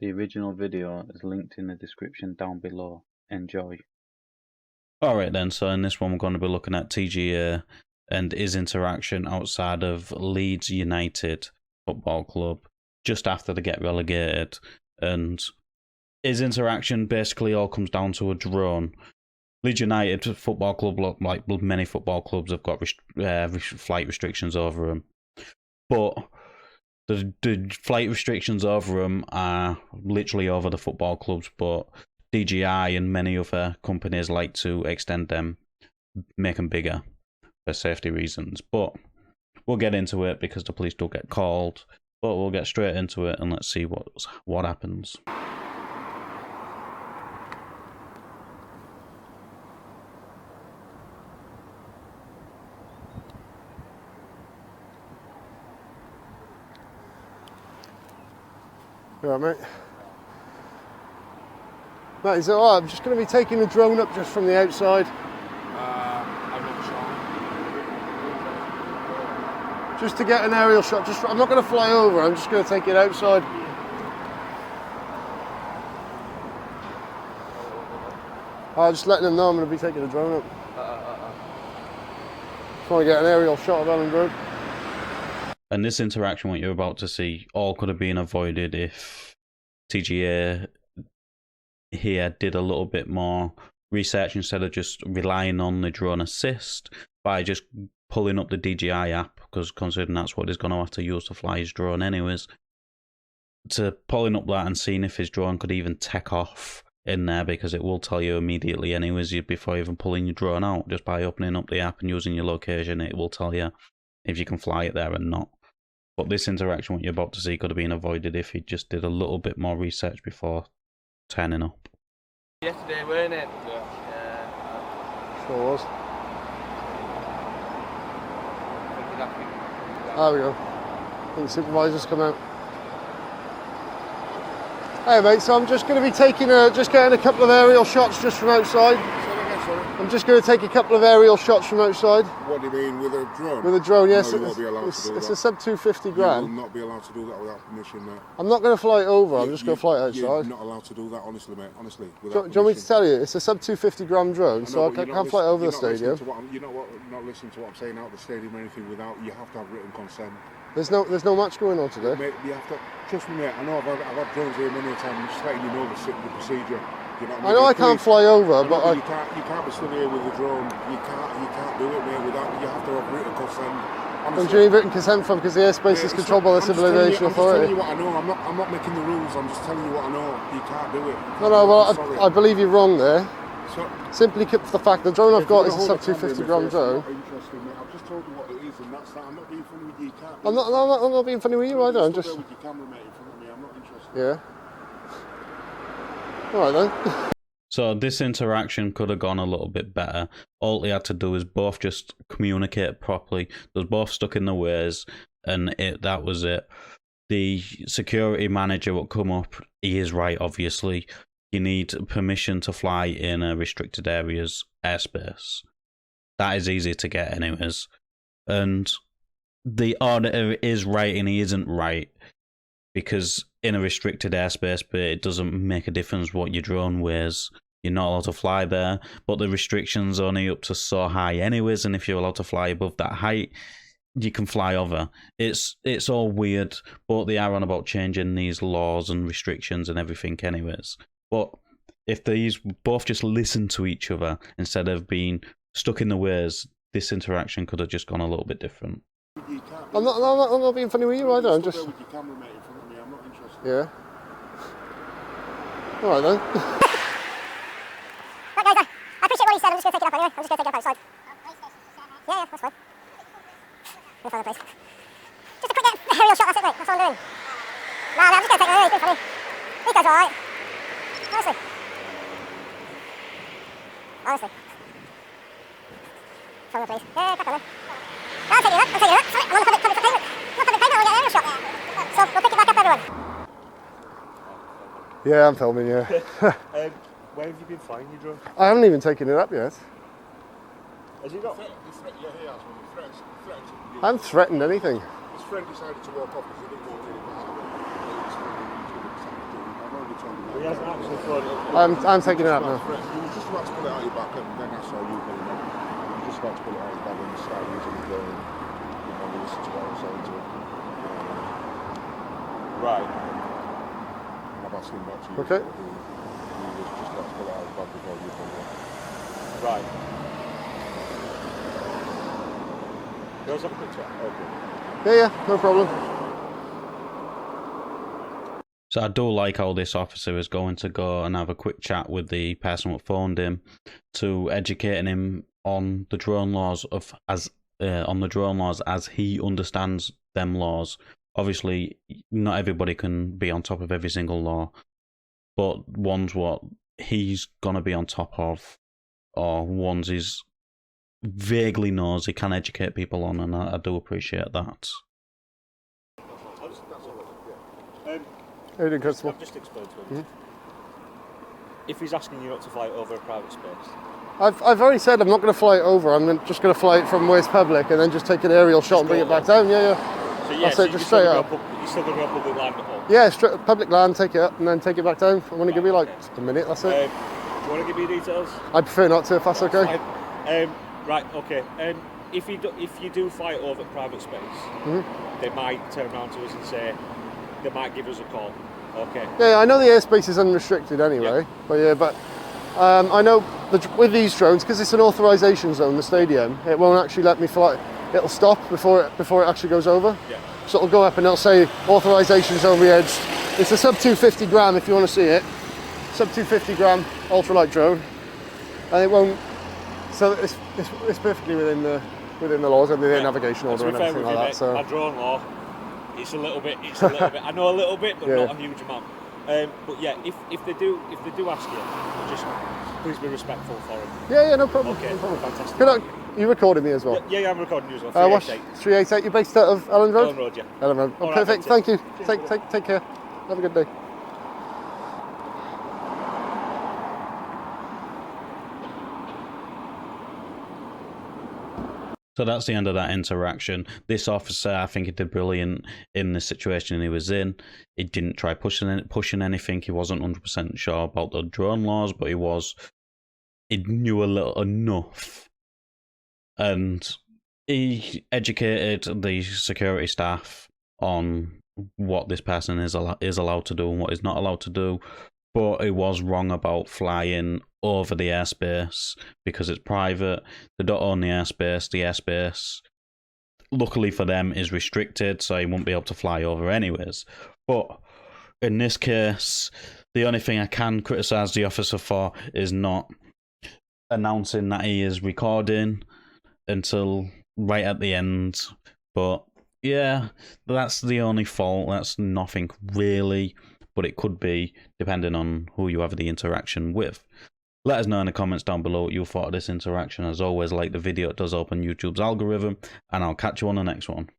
The original video is linked in the description down below. Enjoy. Alright then, so in this one we're going to be looking at TGA and his interaction outside of Leeds United Football Club just after they get relegated. And his interaction basically all comes down to a drone. Leeds United Football Club, like many football clubs, have got flight restrictions over them. But the flight restrictions over them are literally over the football clubs, but DGI and many other companies like to extend them, make them bigger for safety reasons. But we'll get into it because the police do get called. But we'll get straight into it and let's see what happens. All right, mate. Mate, is it alright? I'm just going to be taking the drone up just from the outside. I'm not sure. Just to get an aerial shot. I'm not going to fly over, I'm just going to take it outside. Just letting them know I'm going to be taking the drone up. Just want to get an aerial shot of Ellen Road. And this interaction, what you're about to see, all could have been avoided if TGA here did a little bit more research instead of just relying on the drone assist by just pulling up the DJI app, because considering that's what he's going to have to use to fly his drone anyways, to pulling up that and seeing if his drone could even take off in there, because it will tell you immediately anyways before even pulling your drone out. Just by opening up the app and using your location, it will tell you if you can fly it there and not. But this interaction, what you're about to see, could have been avoided if he just did a little bit more research before turning up. Yesterday, weren't it? Yeah. Sure was. There we go. I think the supervisor's come out. Hey mate, so I'm just going to be taking just getting a couple of aerial shots just from outside. I'm just going to take a couple of aerial shots from outside. What do you mean, with a drone? With a drone, yes. No, you won't be allowed to do it's that. a sub 250 You gram. will not be allowed to do that without permission, mate. I'm not going to fly it over, I'm just going to fly it outside. You're not allowed to do that, honestly, mate. Honestly, Do without you want me to tell you? It's a sub 250 gram drone, so I can't fly it over the stadium. You're not listening to what I'm saying out the stadium or anything without, you have to have written consent. There's no match going on today. Mate, you have to, trust me mate, I know I've had drones here many a time, I'm just letting you know the procedure. You know what I know I can't fly over, but you can't be stood here with a drone. You can't do it, mate, without, you have to have written consent. I'm doing written consent from, because the airspace is controlled by the Civil Aviation Authority. I'm just telling you what I know, I'm not making the rules, I'm just telling you what I know. You can't do it. I believe you're wrong there. So, simply keep the fact the drone I've got is a sub 250 gram drone. I'm just told you what it is, and that's that. I'm not being funny with you. You can't. I'm not being funny with you either. I'm just. With your camera, mate, in front of me. I'm not interested. Yeah. All right then. So this interaction could have gone a little bit better. All they had to do is both just communicate properly. They was both stuck in the ways, and that was it. The security manager would come up. He is right, obviously. You need permission to fly in a restricted area's airspace. That is easy to get anyways. And the auditor is right and he isn't right, because in a restricted airspace, but it doesn't make a difference what your drone weighs. You're not allowed to fly there, but the restriction's only up to so high anyways, and if you're allowed to fly above that height, you can fly over. It's all weird, but they are on about changing these laws and restrictions and everything anyways. But if these both just listen to each other instead of being stuck in the ways, this interaction could have just gone a little bit different. I'm not being funny with you either. I'm just. With your camera, mate, in front of me. I'm not interested. Yeah. All right then. Right guys, I appreciate what you said. I'm just going to take it up anyway. I'm just going to take it up outside. Yeah, that's fine. We'll find a place. Just a quick aerial shot, that's it, mate. That's all I'm doing. Nah, I'm just going to take it away. It's been funny. These guys are alright. Honestly. Find a place. Yeah, crack on then. I'll take you that. Sorry, I'm on the public payment. Not public payment, I'll get an aerial shot. So, we'll pick it back up, everyone. Yeah, I'm filming. Yeah. Where have you been flying your drone? I haven't even taken it up yet. Has he not? I haven't threatened anything. His friend decided to walk off because he didn't want to. he hasn't actually thrown it. I'm taking it out now. You was just about to pull it out of your back, and then I saw you pulling it. You were just about to pull it out of your back and start using the drone. You know, listen to what I was saying to him. Right. And I've asked him not to use Okay. it. He was just about to pull it out of his bag before you pulled it. Right. Let's have a quick chat. Okay. Yeah, no problem. So I do like how this officer is going to go and have a quick chat with the person who phoned him to educating him on the drone laws as he understands them laws. Obviously, not everybody can be on top of every single law, but ones what he's gonna be on top of, or ones he's vaguely knows he can educate people on, and I do appreciate that. How you doing, Constable? I've just explained to him. If he's asking you not to fly it over a private space, I've already said I'm not going to fly it over. I'm just going to fly it from Waste Public and then just take an aerial shot and bring it back down. Yeah, yeah. so yeah, That's so it, just straight up. You're still going to go public land at all. Yeah, straight, public land, take it up and then take it back down. I'm going to give you like a minute, that's it. Do you want to give me details? I prefer not to if that's okay. Fine. Right, okay. If you do fly it over private space, they might turn around to us and say they might give us a call. Okay. Yeah, I know the airspace is unrestricted anyway, but I know with these drones, because it's an authorization zone, the stadium, it won't actually let me fly. It'll stop before it actually goes over. Yeah. So it'll go up and it'll say authorization zone re-edged. It's a sub 250 gram if you want to see it. Sub 250 gram ultralight drone, and it won't. So it's perfectly within the laws and the navigation order and everything like that. So my drone law, it's a little bit. I know a little bit, but Yeah. not a huge amount. But yeah, if they do ask you, just please be respectful for them. yeah, no problem. Okay, No problem. fantastic. Good luck. You recorded me as well. Yeah, I'm recording you as well. What's 388? You're based out of Ellen Road? Ellen Road, yeah. Ellen Road. Oh, All right, perfect. that's Thank you. Take care. Have a good day. So that's the end of that interaction. This officer, I think he did brilliant in the situation he was in. He didn't try pushing anything. He wasn't 100% sure about the drone laws, but he knew a little enough. And he educated the security staff on what this person is allowed to do and what he's not allowed to do. But he was wrong about flying over the airspace because it's private. They don't own the airspace. The airspace, luckily for them, is restricted, so he won't be able to fly over anyways. But in this case, the only thing I can criticise the officer for is not announcing that he is recording until right at the end. But yeah, that's the only fault. That's nothing really. But it could be, depending on who you have the interaction with. Let us know in the comments down below what you thought of this interaction. As always, like the video, it does open YouTube's algorithm, and I'll catch you on the next one.